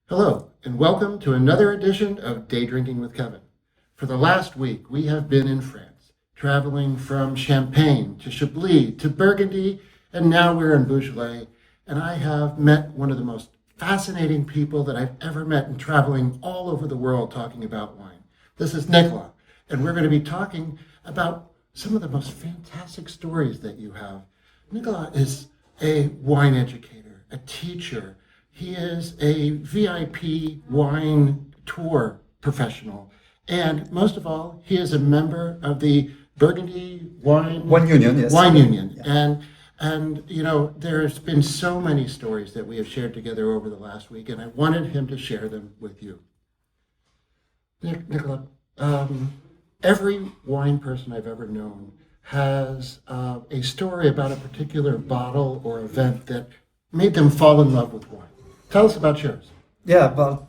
Hello, and welcome to another edition of Day Drinking with Kevin. For the last week, we have been in France, traveling from Champagne to Chablis to Burgundy, and now we're in Beaujolais, and I have met one of the most fascinating people that I've ever met in traveling all over the world talking about wine. This is Nicolas, and we're going to be talking about some of the most fantastic stories that you have. Nicolas is a wine educator, a teacher. He is a VIP wine tour professional. And most of all, he is a member of the Burgundy Wine Union, yes. Wine Union. Yeah. And you know, there's been so many stories that we have shared together over the last week, and I wanted him to share them with you. Nicolas, every wine person I've ever known has a story about a particular bottle or event that made them fall in love with wine. Tell us about yours. Yeah, but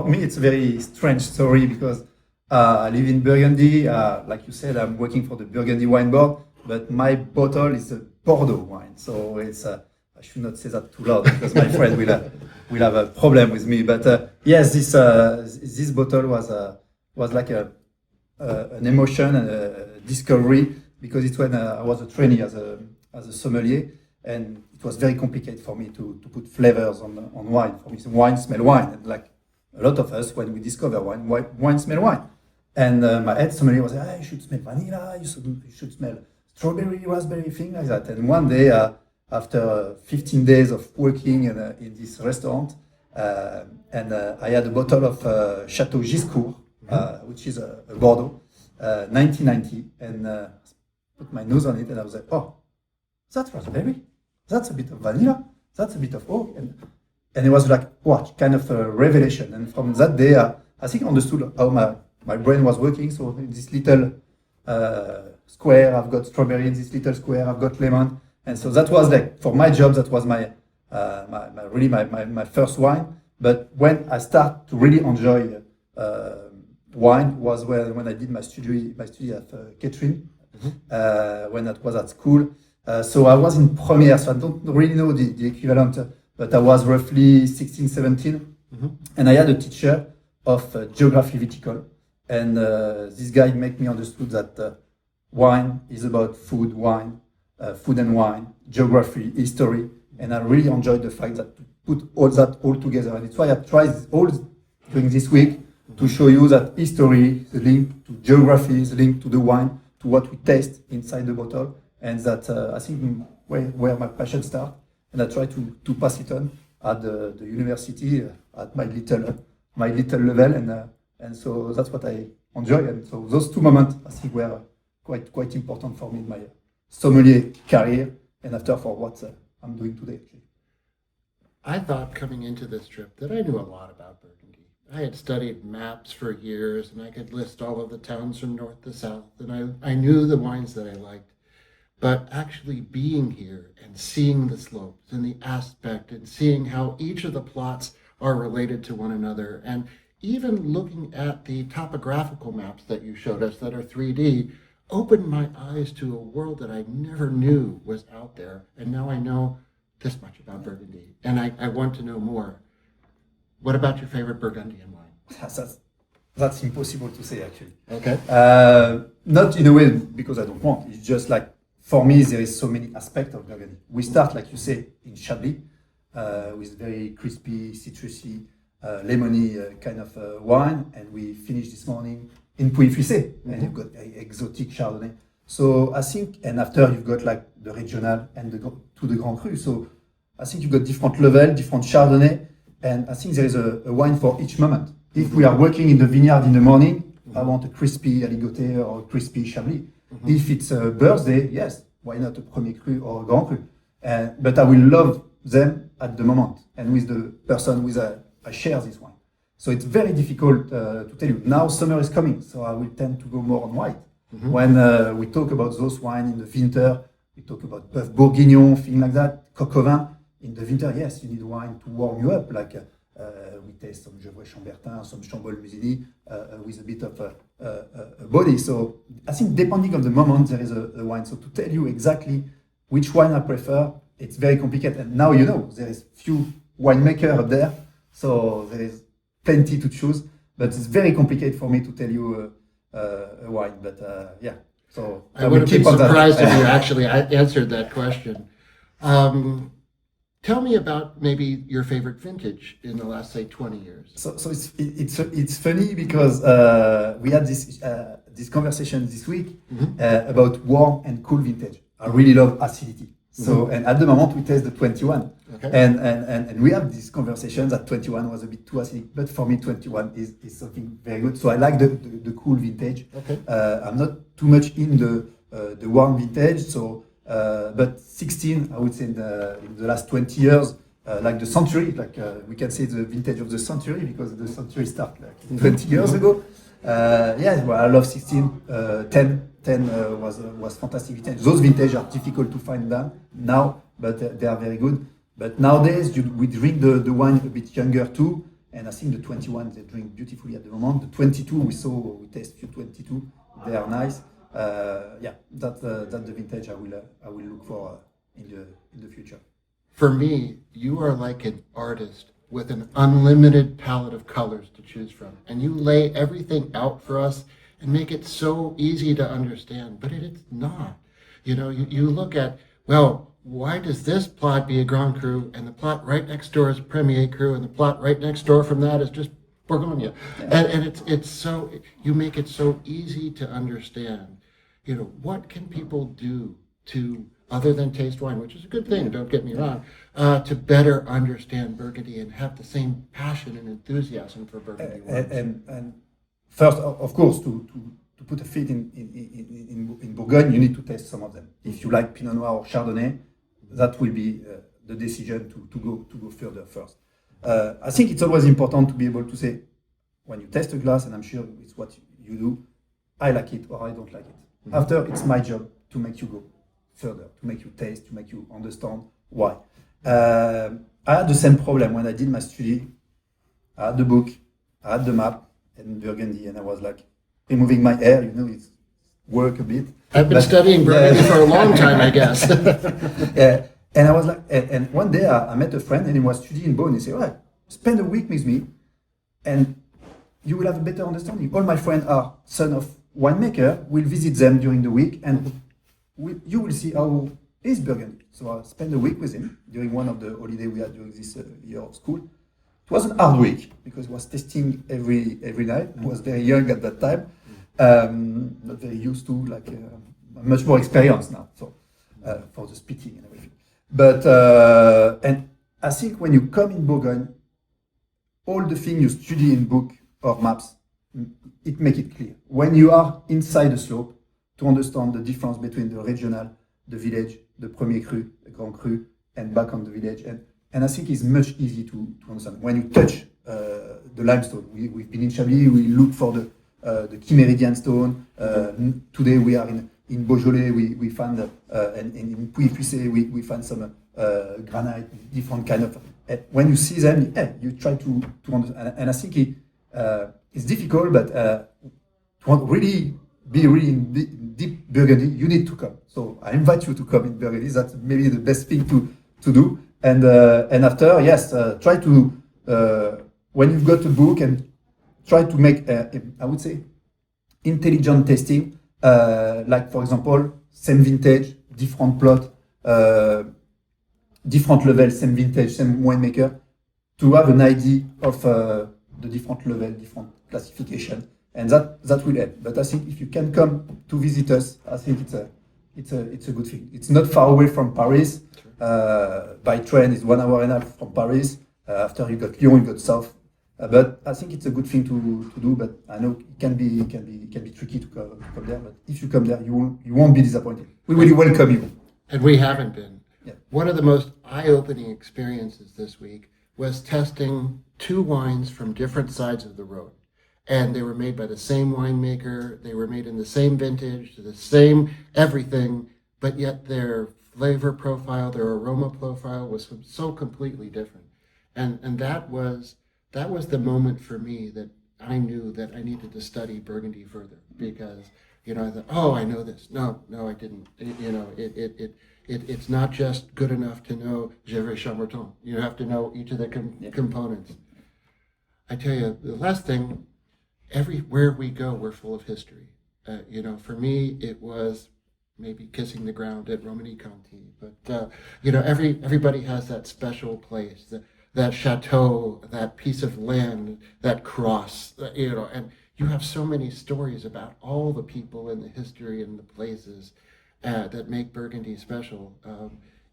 me, it's a very strange story because I live in Burgundy. Like you said, I'm working for the Burgundy Wine Board, but my bottle is a Bordeaux wine. So it's I should not say that too loud because my friend will have a problem with me. But yes, this bottle was like an emotion and a discovery because it's when I was a trainee as a sommelier, and it was very complicated for me to put flavors on wine. For me, wine smell wine, and like a lot of us, when we discover wine smell wine. And my head sommelier was like, you should smell vanilla, you should smell strawberry, raspberry, thing like that. And one day, after 15 days of working in this restaurant, and I had a bottle of Chateau Giscourt, which is a Bordeaux, 1990, and put my nose on it, and I was like, oh, that's raspberry. That's a bit of vanilla. That's a bit of oak. And it was like, what, kind of a revelation. And from that day, I think I understood how my brain was working. So in this little square, I've got strawberry. In this little square, I've got lemon. And so that was like, for my job, that was my first wine. But when I start to really enjoy wine was when I did my study at catering, when that was at school. So I was in première, so I don't really know the equivalent, but I was roughly 16, 17. And I had a teacher of geography viticole. And this guy made me understood that wine is about food and wine, geography, history. And I really enjoyed the fact that to put all that all together. And it's why I tried all during this week to show you that history is linked to geography, is linked to the wine, to what we taste inside the bottle. And that I think where my passion starts, and I try to pass it on at the university at my little level, and so that's what I enjoy. And so those two moments I think were quite important for me in my sommelier career, and after for what I'm doing today. I thought coming into this trip that I knew a lot about Burgundy. I had studied maps for years, and I could list all of the towns from north to south, and I knew the wines that I liked. But actually being here and seeing the slopes and the aspect and seeing how each of the plots are related to one another, and even looking at the topographical maps that you showed us that are 3D, opened my eyes to a world that I never knew was out there. And now I know this much about Burgundy, and I want to know more. What about your favorite Burgundian wine? That's impossible to say, actually. Okay. Not in a way because I don't want. It's just like, for me, there is so many aspects of Burgundy. We start, like you say, in Chablis, with very crispy, citrusy, lemony kind of wine, and we finish this morning in Pouilly-Fuissé, and you've got very exotic Chardonnay. So I think, and after you've got like the regional and the Grand Cru. So I think you've got different level, different Chardonnay, and I think there is a wine for each moment. If we are working in the vineyard in the morning, I want a crispy Aligoté or a crispy Chablis. If it's a birthday, yes, why not a Premier Cru or a Grand Cru? But I will love them at the moment and with the person with I share this wine. So it's very difficult to tell you. Now summer is coming, so I will tend to go more on white. When we talk about those wines in the winter, we talk about Bœuf Bourguignon, things like that, Coq au vin. In the winter, yes, you need wine to warm you up, like we taste some Gevrey Chambertin, some Chambol Musigny with a bit of a body. So I think depending on the moment, there is a wine. So to tell you exactly which wine I prefer, it's very complicated. And now you know there is few winemakers up there So there is plenty to choose, but it's very complicated for me to tell you a wine. But yeah, so I would have been surprised if you actually answered that question. Tell me about maybe your favorite vintage in the last, say, 20 years. So it's funny because we had this conversation this week about warm and cool vintage. I really love acidity. So and at the moment we test the 21, Okay. and we have these conversations that 21 was a bit too acidic, but for me 21 is something very good. So I like the cool vintage. Okay. I'm not too much in the warm vintage. So but 16, I would say in the last 20 years, like the century, we can say the vintage of the century because the century started like 20 years ago. Yeah, well, I love 16, 10 was fantastic vintage. Those vintage are difficult to find now, but they are very good. But nowadays, we drink the wine a bit younger too, and I think the 21 they drink beautifully at the moment. The 22 we taste few 22, they are nice. Yeah, that's the vintage I will look for in the future. For me, you are like an artist with an unlimited palette of colors to choose from. And you lay everything out for us and make it so easy to understand, but it's not. You know, you look at, well, why does this plot be a Grand Cru and the plot right next door is Premier Cru and the plot right next door from that is just Bourgogne? Yeah. And it's so, you make it so easy to understand. You know, what can people do to, other than taste wine, which is a good thing, don't get me wrong, to better understand Burgundy and have the same passion and enthusiasm for Burgundy wine? And first, of course, to put a feet in Bourgogne, you need to taste some of them. If you like Pinot Noir or Chardonnay, that will be the decision to go further first. I think it's always important to be able to say, when you test a glass, and I'm sure it's what you do, I like it or I don't like it. Mm-hmm. After, it's my job to make you go further, to make you taste, to make you understand why. I had the same problem when I did my study. I had the book, I had the map in Burgundy, and I was like removing my hair, it's work a bit. I've been studying Burgundy for a long time, I guess. Yeah, and I was like, and one day I met a friend and he was studying in Beaune. He said, all right, spend a week with me and you will have a better understanding. All my friends are son of winemaker. We'll visit them during the week and you will see how is Burgundy. So I spent a week with him during one of the holidays we had during this year of school. It was an hard week because he was testing every night. I was very young at that time, not very used to, much more experience now. So for the speaking and everything. But and I think when you come in Bourgogne, all the things you study in book or maps, it make it clear. When you are inside the slope, to understand the difference between the regional, the village, the Premier Cru, the Grand Cru, and back on the village. And I think it's much easier to understand. When you touch the limestone, we've been in Chablis, we look for the Chiméridian stone. Today we are in Beaujolais, we find, and in Puy-Fuissé, we find some granite, different kind of. When you see them, you try to understand. And I think it's difficult, but to really be really in deep Burgundy, you need to come. So I invite you to come in Burgundy. That's maybe the best thing to do. And after, yes, try to when you've got a book and try to make I would say intelligent tasting. Like for example, same vintage, different plot, different level, same vintage, same winemaker, to have an idea of the different level, different classification. And that will help. But I think if you can come to visit us, I think it's a good thing. It's not far away from Paris. By train, it's 1 hour and a half from Paris. After you got Lyon, you got South. But I think it's a good thing to do. But I know it can be tricky to come there. But if you come there, you won't be disappointed. We will welcome you. And we haven't been. Yeah. One of the most eye-opening experiences this week was testing 2 wines from different sides of the road. And they were made by the same winemaker, they were made in the same vintage, the same everything, but yet their flavor profile, their aroma profile was so completely different. And that was the moment for me that I knew that I needed to study Burgundy further because, I thought, oh, I know this. No, I didn't. It's not just good enough to know Gevrey Chambertin. You have to know each of the components. I tell you, the last thing, everywhere we go, we're full of history. For me, it was maybe kissing the ground at Romani Conti, but everybody has that special place, that chateau, that piece of land, that cross, and you have so many stories about all the people and the history and the places that make Burgundy special.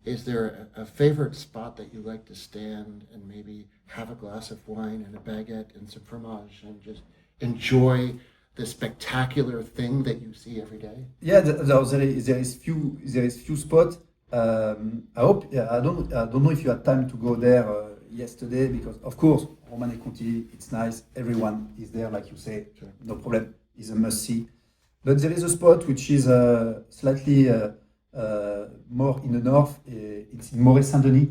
Is there a favorite spot that you like to stand and maybe have a glass of wine and a baguette and some fromage and just enjoy the spectacular thing that you see every day? Yeah, there is few spots. I hope. Yeah, I don't know if you had time to go there yesterday, because of course Romane Conti, it's nice. Everyone is there, like you say. Sure. No problem. It's a must see. But there is a spot which is slightly more in the north. It's in Moret Saint-Denis,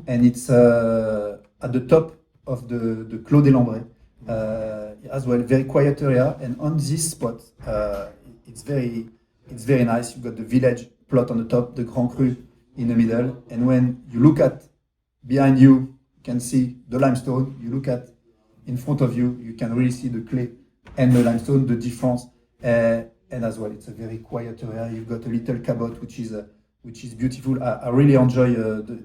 and it's at the top of the Clos des Lambrets. As well, very quiet area, and on this spot, it's very nice. You've got the village plot on the top, the Grand Cru in the middle, and when you look at behind you, you can see the limestone. You look at in front of you, you can really see the clay and the limestone, the difference, and as well, it's a very quiet area. You've got a little cabot, which is beautiful. I really enjoy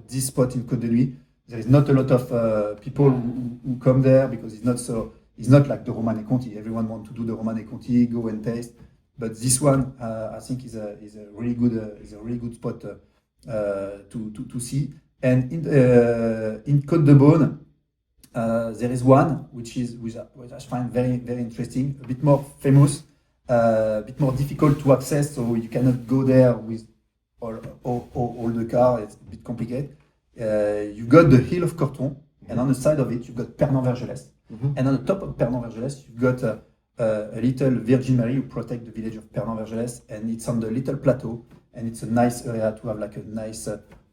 this spot in Côte de Nuit. There is not a lot of people who come there, because it's not like the Romane Conti. Everyone wants to do the Romane Conti, go and taste. But this one, I think, is a really good spot to see. And in Côte de Beaune, there is one which I find very, very interesting, a bit more famous, a bit more difficult to access. So you cannot go there with all the car. It's a bit complicated. You've got the Hill of Corton, and on the side of it, you've got Pernan-Vergelès. And on the top of Pernan-Vergelès, you've got a little Virgin Mary who protect the village of Pernan-Vergelès, and it's on the little plateau, and it's a nice area to have like a nice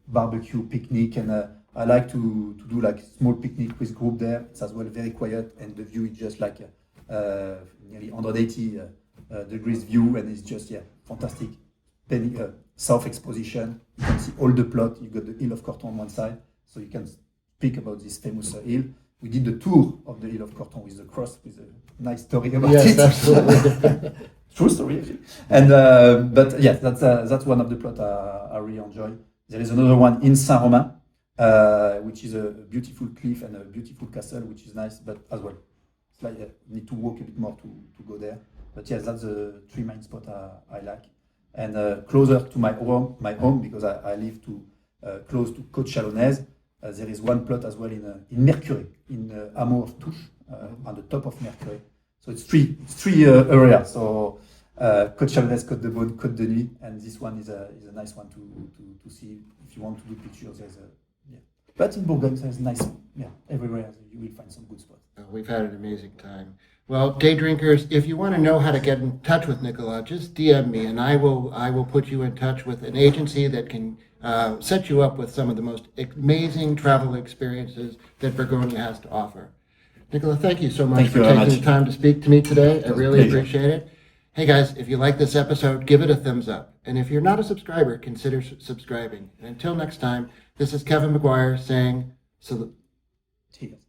barbecue picnic, and I like to do like small picnic with group there. It's as well very quiet, and the view is just like nearly 180 degrees view, and it's just fantastic. South exposition, you can see all the plot. You've got the Hill of Corton on one side, so you can speak about this famous hill. We did the tour of the Hill of Corton with the cross, with a nice story about it. Yes, absolutely. True story, actually. And but yes, that's one of the plots I really enjoy. There is another one in Saint-Romain, which is a beautiful cliff and a beautiful castle, which is nice, but as well, it's like you need to walk a bit more to go there. But yes, that's the three main spots I like. And closer to my home, because I live close to Côte Chalonnaise. There is one plot as well in Mercury, in Hameau of Touche, on the top of Mercury. So it's three areas. So Côte Chalonnaise, Côte de Beaune, Côte de Nuit, and this one is a nice one to see if you want to do pictures. But in Bourgogne, there's nice, everywhere you will find some good spots. We've had an amazing time. Well, day drinkers, if you want to know how to get in touch with Nicolas, just DM me, and I will put you in touch with an agency that can set you up with some of the most amazing travel experiences that Burgundy has to offer. Nicolas, thank you so much for taking the time to speak to me today. I really appreciate it. Hey guys, if you like this episode, give it a thumbs up. And if you're not a subscriber, consider subscribing. And until next time, this is Kevin McGuire saying salute. Cheers.